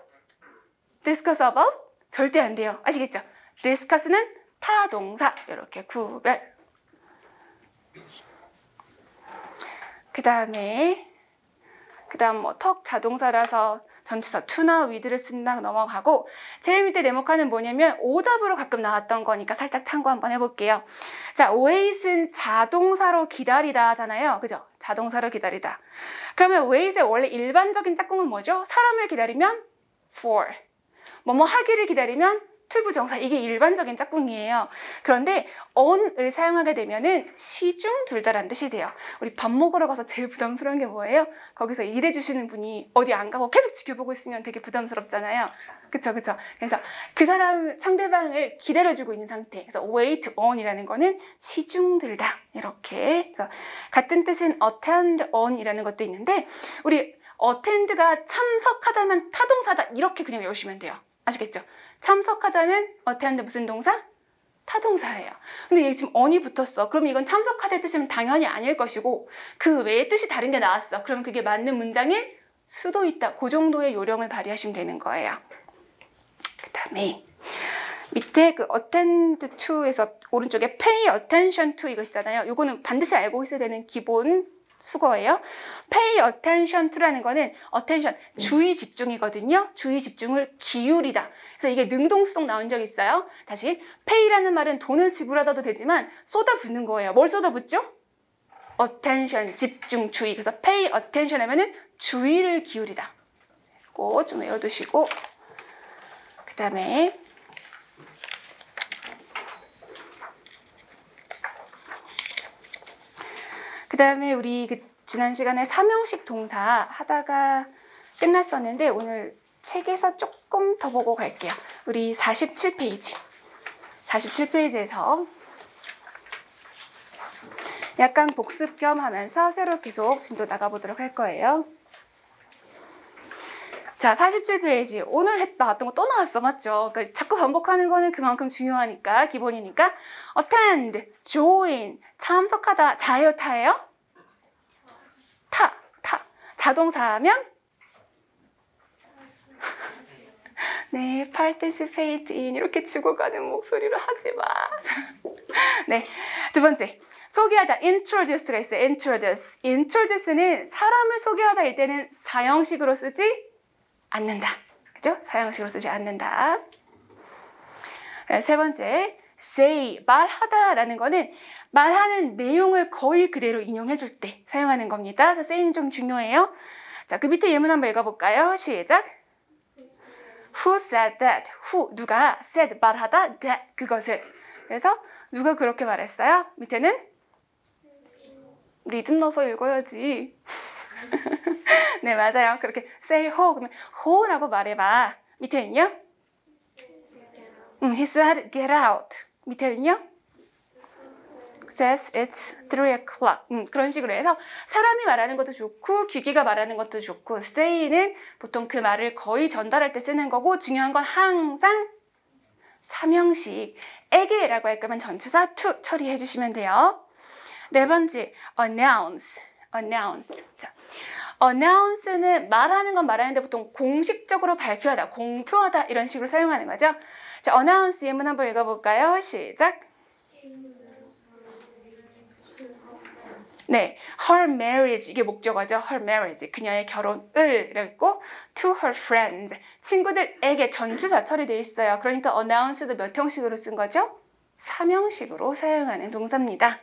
discuss about? 절대 안 돼요. 아시겠죠? discuss는 타동사. 이렇게 구별. 그 다음 뭐 턱 자동사라서 전치사 to나 with를 쓴다 넘어가고, 제일 밑에 네모칸은 뭐냐면 오답으로 가끔 나왔던 거니까 살짝 참고 한번 해볼게요. 자, wait은 자동사로 기다리다 하잖아요. 그죠? 자동사로 기다리다. 그러면 wait의 원래 일반적인 짝꿍은 뭐죠? 사람을 기다리면 for. 뭐뭐 하기를 기다리면 to 부정사. 이게 일반적인 짝꿍이에요. 그런데 on을 사용하게 되면은 시중 둘 다란 뜻이 돼요. 우리 밥 먹으러 가서 제일 부담스러운 게 뭐예요? 거기서 일해주시는 분이 어디 안 가고 계속 지켜보고 있으면 되게 부담스럽잖아요. 그쵸? 그래서 그 사람, 상대방을 기다려주고 있는 상태. 그래서 wait on이라는 거는 시중 들다. 이렇게. 그래서 같은 뜻은 attend on이라는 것도 있는데, 우리 attend가 참석하다면 타동사다. 이렇게 그냥 외우시면 돼요. 아시겠죠? 참석하다는 attend 무슨 동사? 타동사예요. 근데 얘 지금 on이 붙었어. 그럼 이건 참석하다의 뜻이면 당연히 아닐 것이고, 그 외의 뜻이 다른 게 나왔어. 그럼 그게 맞는 문장일 수도 있다. 그 정도의 요령을 발휘하시면 되는 거예요. 그 다음에 밑에 그 attend to에서 오른쪽에 pay attention to 이거 있잖아요. 이거는 반드시 알고 있어야 되는 기본 수거예요. pay attention to라는 거는 attention, 주의 집중이거든요. 주의 집중을 기울이다. 그래서 이게 능동수동 나온 적 있어요. 다시, pay라는 말은 돈을 지불하다도 되지만 쏟아붓는 거예요. 뭘 쏟아붓죠? attention, 집중, 주의. 그래서 pay attention 하면은 주의를 기울이다. 이거 좀 외워두시고, 그 다음에 우리 지난 시간에 삼형식 동사 하다가 끝났었는데, 오늘 책에서 조금 더 보고 갈게요. 우리 47페이지. 47페이지에서 약간 복습 겸 하면서 새로 계속 진도 나가보도록 할 거예요. 자, 47페이지. 오늘 나왔던 거 또 나왔어. 맞죠? 그러니까 자꾸 반복하는 거는 그만큼 중요하니까, 기본이니까. attend, join, 참석하다. 자예요, 타예요? 타. 자동사하면? 네, participate in. 이렇게 죽어가는 목소리로 하지 마. 네, 두 번째. 소개하다. introduce가 있어요. introduce는 사람을 소개하다 일 때는 사형식으로 쓰지 않는다. 그죠? 사형식으로 쓰지 않는다. 세 번째. say, 말하다라는 거는 말하는 내용을 거의 그대로 인용해줄 때 사용하는 겁니다. 그래서 say는 좀 중요해요. 자, 그 밑에 예문 한번 읽어볼까요? 시작. Who said that? Who, 누가 said, 말하다, that, 그것을. 그래서 누가 그렇게 말했어요? 밑에는 리듬 넣어서 읽어야지. 네, 맞아요. 그렇게 say who, 그러면 who라고 말해봐. 밑에는요? He said get out. 밑에는요? says it's 3 o'clock. 그런 식으로 해서 사람이 말하는 것도 좋고 귀기가 말하는 것도 좋고, say는 보통 그 말을 거의 전달할 때 쓰는 거고, 중요한 건 항상 삼형식 에게라고 할 거면 전치사 to 처리해 주시면 돼요. 네 번째, announce. 자, announce는 말하는 건 말하는데 보통 공식적으로 발표하다, 공표하다 이런 식으로 사용하는 거죠. 자, announce 예문 한번 읽어볼까요? 시작. 네, her marriage 이게 목적어죠. her marriage 그녀의 결혼을 이랬고, to her friends 친구들에게 전치사 처리되어 있어요. 그러니까 announce도 몇 형식으로 쓴 거죠? 3형식으로 사용하는 동사입니다.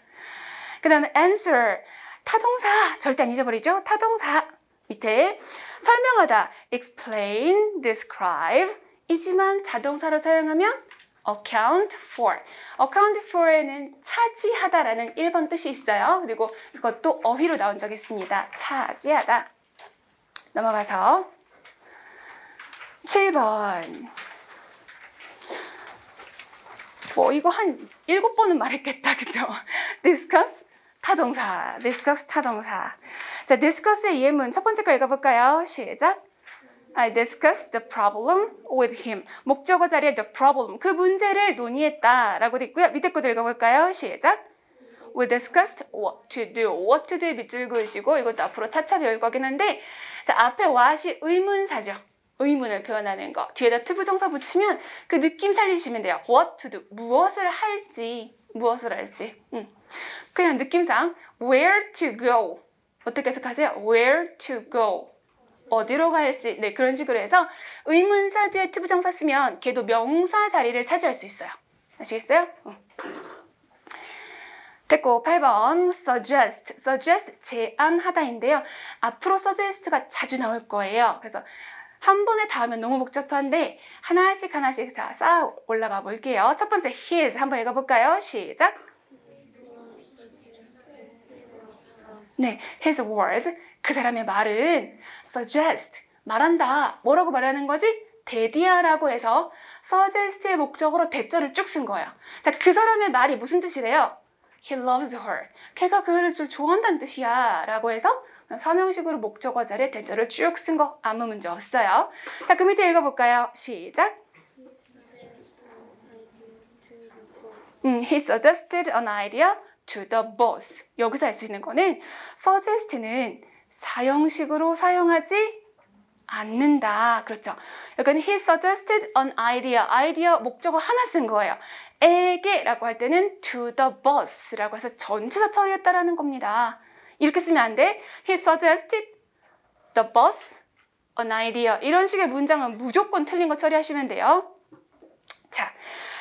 그 다음에 answer 타동사 절대 안 잊어버리죠. 타동사 밑에 설명하다 explain, describe 이지만 자동사로 사용하면 account for. account for에는 차지하다라는 1번 뜻이 있어요. 그리고 그것도 어휘로 나온 적이 있습니다. 차지하다. 넘어가서 7번. 뭐 이거 한 7번은 말했겠다. 그죠? discuss 타동사. discuss 타동사. 자, discuss의 예문 첫 번째 거 읽어볼까요? 시작. I discussed the problem with him. 목적어 자리에 the problem, 그 문제를 논의했다 라고 돼 있고요. 밑에 것도 읽어볼까요? 시작. We discussed what to do. what to do의 밑줄 그으시고 이것도 앞으로 차차 배울 거긴 한데 자, 앞에 what이 의문사죠. 의문을 표현하는 거. 뒤에다 to 부정사 붙이면 그 느낌 살리시면 돼요. what to do. 무엇을 할지. 그냥 느낌상 where to go. 어떻게 해석하세요? where to go. 어디로 갈지. 네, 그런 식으로 해서 의문사 뒤에 to 부정사 쓰면 걔도 명사 자리를 차지할 수 있어요. 아시겠어요? 됐고 8번 suggest. suggest 제안하다인데요. 앞으로 suggest가 자주 나올 거예요. 그래서 한 번에 다 하면 너무 복잡한데 하나씩 자, 쌓아 올라가 볼게요. 첫 번째 his 한번 읽어볼까요? 시작. 네, his words. 그 사람의 말은 suggest. 말한다. 뭐라고 말하는 거지? 대디하라고 해서 suggest의 목적으로 대절을 쭉 쓴 거예요. 자, 그 사람의 말이 무슨 뜻이래요? He loves her. 걔가 그를 좋아한다는 뜻이야. 라고 해서 서명식으로 목적어 자리에 대절을 쭉 쓴 거 아무 문제 없어요. 자, 그 밑에 읽어볼까요? 시작. He suggested an idea to the boss. 여기서 할 수 있는 거는 suggest는 사형식으로 사용하지 않는다. 그렇죠. 여기는 he suggested an idea. 아이디어 목적어 하나 쓴 거예요. 에게 라고 할 때는 to the boss 라고 해서 전치사 처리했다라는 겁니다. 이렇게 쓰면 안 돼. He suggested the boss an idea. 이런 식의 문장은 무조건 틀린 거 처리하시면 돼요. 자,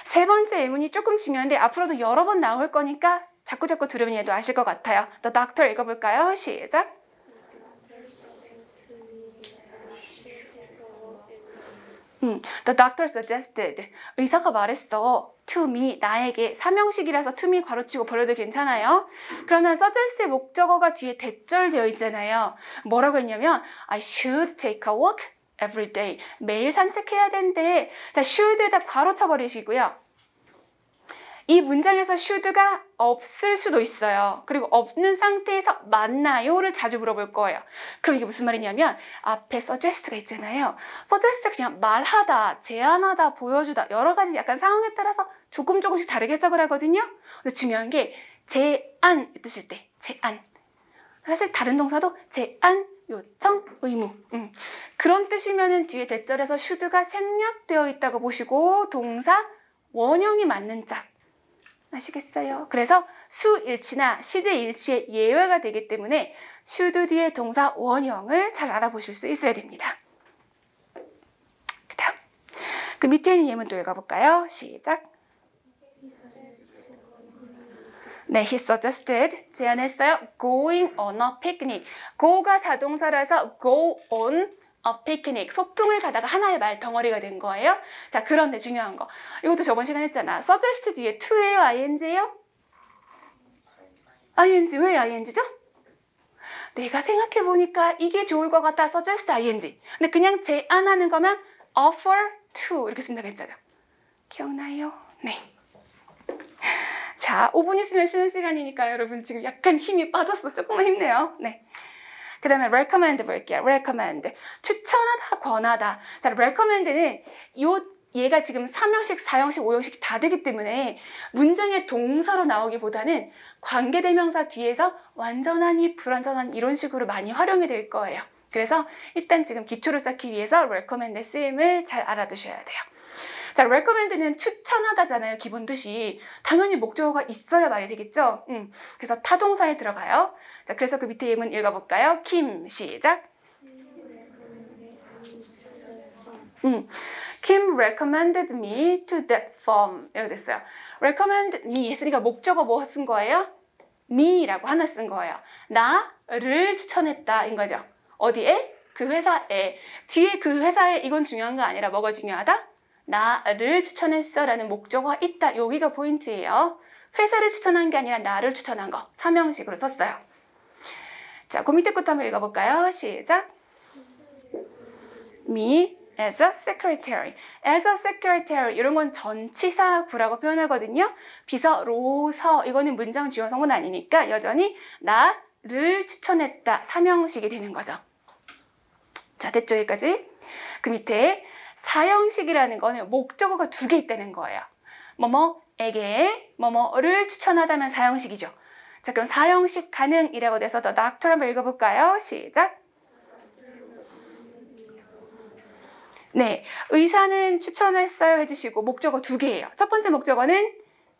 세 번째 예문이 조금 중요한데 앞으로도 여러 번 나올 거니까 자꾸 들으면 얘도 아실 것 같아요. The doctor 읽어볼까요? 시작. The doctor suggested. 의사가 말했어. To me, 나에게. 삼형식이라서 to me 괄호치고 버려도 괜찮아요. 그러면 suggest의 목적어가 뒤에 대절되어 있잖아요. 뭐라고 했냐면 I should take a walk every day. 매일 산책해야 된대. 자, should에다 괄호 쳐버리시고요. 이 문장에서 should가 없을 수도 있어요. 그리고 없는 상태에서 맞나요를 자주 물어볼 거예요. 그럼 이게 무슨 말이냐면 앞에 suggest가 있잖아요. suggest 그냥 말하다, 제안하다, 보여주다 여러 가지 약간 상황에 따라서 조금씩 다르게 해석을 하거든요. 근데 중요한 게 제안 뜻일 때 제안. 사실 다른 동사도 제안, 요청, 의무. 그런 뜻이면은 뒤에 대절에서 should가 생략되어 있다고 보시고 동사 원형이 맞는 짝. 아시겠어요? 그래서 수일치나 시제일치의 예외가 되기 때문에 should 뒤에 동사 원형을 잘 알아보실 수 있어야 됩니다. 그 다음 그 밑에 있는 예문 또 읽어볼까요? 시작. 네, he suggested 제안했어요. going on a picnic. go가 자동사라서 go on a picnic. 소풍을 가다가 하나의 말 덩어리가 된 거예요. 자, 그런데 중요한 거. 이것도 저번 시간에 했잖아. suggest 뒤에 to예요? ing예요? ing. 왜 ing죠? 내가 생각해보니까 이게 좋을 것 같아. suggest ing. 근데 그냥 제안하는 거면 offer to 이렇게 쓴다고 했잖아요. 기억나요? 네. 자, 5분 있으면 쉬는 시간이니까 여러분 지금 약간 힘이 빠졌어. 조금만 힘내요. 네. 그 다음에 recommend 볼게요. recommend. 추천하다, 권하다. 자, recommend는 얘가 지금 3형식, 4형식, 5형식 다 되기 때문에 문장의 동사로 나오기보다는 관계대명사 뒤에서 완전하니, 불완전하니 이런 식으로 많이 활용이 될 거예요. 그래서 일단 지금 기초를 쌓기 위해서 recommend의 쓰임을 잘 알아두셔야 돼요. 자, recommend는 추천하다잖아요. 기본 뜻이. 당연히 목적어가 있어야 말이 되겠죠. 그래서 타동사에 들어가요. 자, 그래서 그 밑에 예문 읽어볼까요? 김, 시작. Kim recommended me to that firm. 이렇게 됐어요. recommend me 했으니까 목적어 뭐 쓴 거예요? me라고 하나 쓴 거예요. 나를 추천했다인 거죠. 어디에? 그 회사에. 뒤에 그 회사에 이건 중요한 거 아니라 뭐가 중요하다? 나를 추천했어 라는 목적어가 있다. 여기가 포인트예요. 회사를 추천한 게 아니라 나를 추천한 거. 삼형식으로 썼어요. 자, 그 밑에 것도 한번 읽어볼까요? 시작. Me as a secretary. as a secretary 이런 건 전치사 구라고 표현하거든요. 비서로서 이거는 문장 주어 성분 아니니까 여전히 나를 추천했다. 삼형식이 되는 거죠. 자, 됐죠? 여기까지? 그 밑에 사형식이라는 거는 목적어가 두 개 있다는 거예요. 뭐뭐에게 뭐뭐를 추천하다면 사형식이죠. 자, 그럼 사형식 가능이라고 돼서 The Doctor 한번 읽어볼까요? 시작. 네, 의사는 추천했어요 해주시고 목적어 두 개예요. 첫 번째 목적어는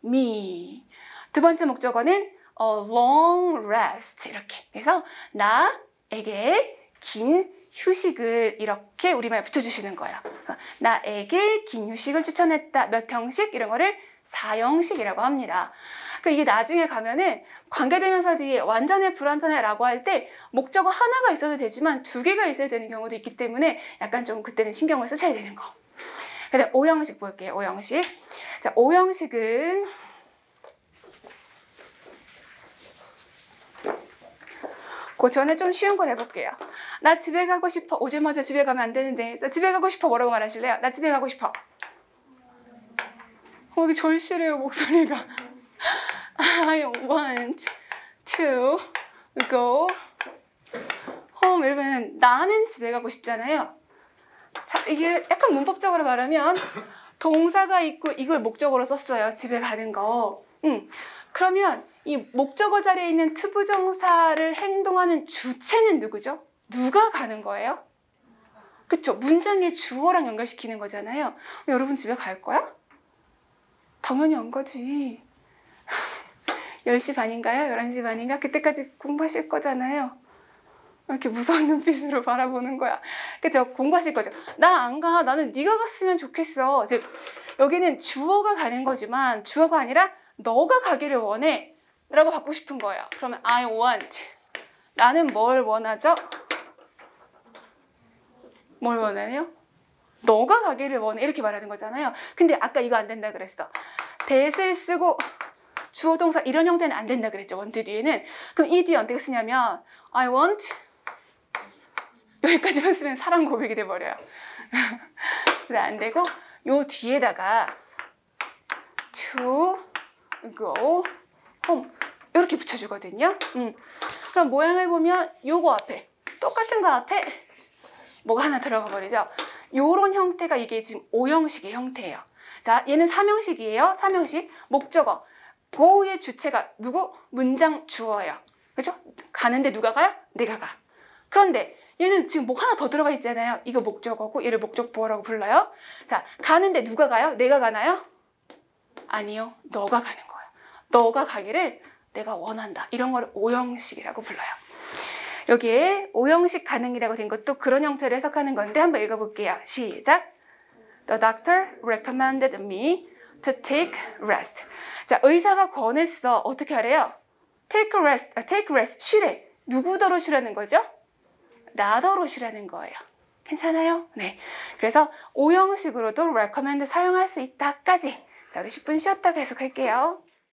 me. 두 번째 목적어는 a long rest. 이렇게. 그래서 나에게 긴 휴식을 이렇게 우리말 붙여주시는 거예요. 나에게 긴 휴식을 추천했다. 몇 형식? 이런 거를 사형식이라고 합니다. 그러니까 이게 나중에 가면은 관계대명사 뒤에 완전해 불완전해 라고 할 때 목적어 하나가 있어도 되지만 두 개가 있어야 되는 경우도 있기 때문에 약간 좀 그때는 신경을 쓰셔야 되는 거. 근데 O형식 볼게요. O형식. 자, O형식은 그 전에 좀 쉬운 걸 해볼게요. 나 집에 가고 싶어. 오자마자 집에 가면 안 되는데. 나 집에 가고 싶어. 뭐라고 말하실래요? 나 집에 가고 싶어. 여기 절실해요, 목소리가. I want to go home. 이러면 나는 집에 가고 싶잖아요. 자, 이게 약간 문법적으로 말하면 동사가 있고 이걸 목적어로 썼어요. 집에 가는 거. 그러면 이 목적어 자리에 있는 투부정사를 행동하는 주체는 누구죠? 누가 가는 거예요? 그쵸? 문장의 주어랑 연결시키는 거잖아요. 여러분 집에 갈 거야? 당연히 안 가지. 10시 반인가요? 11시 반인가? 그때까지 공부하실 거잖아요. 이렇게 무서운 눈빛으로 바라보는 거야. 그쵸? 공부하실 거죠. 나 안 가. 나는 네가 갔으면 좋겠어. 즉 여기는 주어가 가는 거지만 주어가 아니라 너가 가기를 원해 라고 받고 싶은 거예요. 그러면 I want. 나는 뭘 원하죠? 뭘 원해요? 너가 가기를 원해. 이렇게 말하는 거잖아요. 근데 아까 이거 안 된다 그랬어. that을 쓰고 주어 동사 이런 형태는 안 된다 그랬죠. want 뒤에는. 그럼 이 뒤에 어떻게 쓰냐면 I want 여기까지만 쓰면 사랑 고백이 돼버려요. 그래 안 되고 요 뒤에다가 to go home 이렇게 붙여주거든요. 그럼 모양을 보면 요거 앞에 똑같은 거 앞에 뭐가 하나 들어가 버리죠. 요런 형태가 이게 지금 O형식의 형태예요. 자, 얘는 3형식이에요. 3형식 목적어 go의 주체가 누구? 문장 주어예요. 그죠? 가는데 누가 가요? 내가 가. 그런데 얘는 지금 뭐 하나 더 들어가 있잖아요. 이거 목적어고 얘를 목적보어라고 불러요. 자, 가는데 누가 가요? 내가 가나요? 아니요. 너가 가는 거예요. 너가 가기를 내가 원한다. 이런 걸 O형식이라고 불러요. 여기에 O형식 가능이라고 된 것도 그런 형태를 해석하는 건데 한번 읽어볼게요. 시작. The doctor recommended me to take rest. 자, 의사가 권했어. 어떻게 하래요? Take rest. take rest. 쉬래. 누구더러 쉬라는 거죠? 나더러 쉬라는 거예요. 괜찮아요? 네. 그래서 O형식으로도 recommend 사용할 수 있다까지. 자, 우리 10분 쉬었다가 해석할게요.